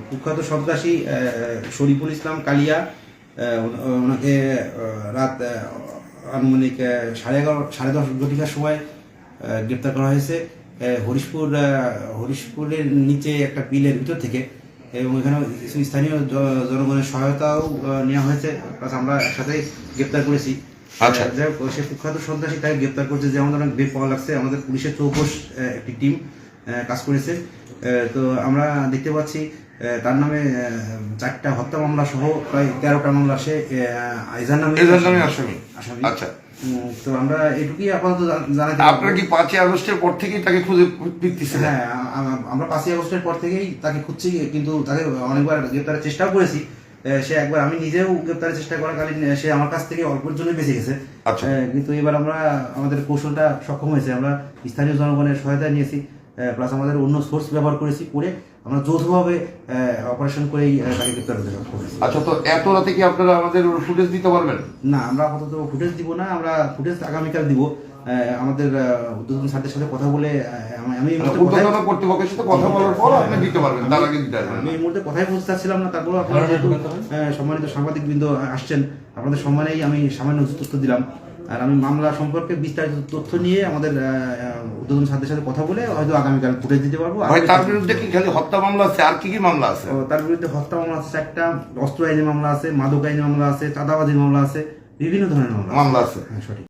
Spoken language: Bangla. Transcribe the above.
কুখ্যাত সন্ত্রাসী শরীফুল ইসলাম কালিয়া, ওনাকে রাত আনুমানিক 11:30 ঘটিকার সময় গ্রেপ্তার করা হয়েছে হরিশপুরের নিচে একটা বিলের ভিতর থেকে, এবং এখানে স্থানীয় জনগণের সহায়তাও নেওয়া হয়েছে, প্লাস আমরা একসাথে গ্রেপ্তার করেছি। আচ্ছা, সে কুখ্যাত সন্ত্রাসী তাকে গ্রেপ্তার করছে, যে আমাদের অনেক বের পাওয়া লাগছে। আমাদের পুলিশের চৌকস একটি টিম কাজ করেছে। তো আমরা দেখতে পাচ্ছি তার নামে 4টা হত্যা মামলা সহ প্রায় 13টা মামলা সে আইজার নামে আসামি। আচ্ছা, তো আমরা এটুকুই আপাতত জানাতে। আপনারা কি 5ই আগস্টের পর থেকেই তাকে খুঁজে ফিরতেছেন? হ্যাঁ, আমরা 5ই আগস্টের পর থেকেই তাকে খুঁজছি, কিন্তু তাকে অনেকবার গ্রেপ্তারের চেষ্টাও করেছি। সে একবার, আমি নিজেও গ্রেপ্তারের চেষ্টা করাকালীন সে আমার কাছ থেকে অল্পের জন্য বেঁচে গেছে। আচ্ছা, কিন্তু এবার আমরা আমাদের কৌশলটা সক্ষম হয়েছে। আমরা স্থানীয় জনগণের সহায়তা নিয়েছি, প্লাস আমাদের অন্য সোর্স ব্যবহার করেছি, করে আমরা যৌথভাবে অপারেশন করেই তাকে গ্রেপ্তার করতে সক্ষম হয়েছি। আচ্ছা, তো এত রাতে কি আপনারা আমাদের ফুটেজ দিতে পারবেন? না, আমরা আপাতত ফুটেজ দিব না, আমরা ফুটেজ আগামীকাল দিব। আমাদের উদ্যোতন স্যারদের সাথে কথা বলে আমি কর্তৃপক্ষের সাথে কথা বলার পর আপনি দিতে পারবেন, তার আগে দিতে পারবেন। আমি এই মুহূর্তে কথাই বলতে চাচ্ছিলাম না, তারপরে আপনারা যেহেতু সম্মানিত সাংবাদিকবৃন্দ আসছেন, আপনাদের সম্মানেই আমি সামান্য তথ্য দিলাম। আর আমি মামলা সম্পর্কে বিস্তারিত তথ্য নিয়ে আমাদের উদ্যোতন স্যারদের সাথে কথা বলে হয়তো আগামীকাল ফুটেজ দিতে পারবো। তার বিরুদ্ধে কি খালি হত্যা মামলা আছে, আর কি কি মামলা আছে? তার বিরুদ্ধে হত্যা মামলা আছে 4টা, অস্ত্র আইনি মামলা আছে, মাদক আইনি মামলা আছে, চাঁদাবাজির মামলা আছে, বিভিন্ন ধরনের মামলা আছে। হ্যাঁ, সঠিক।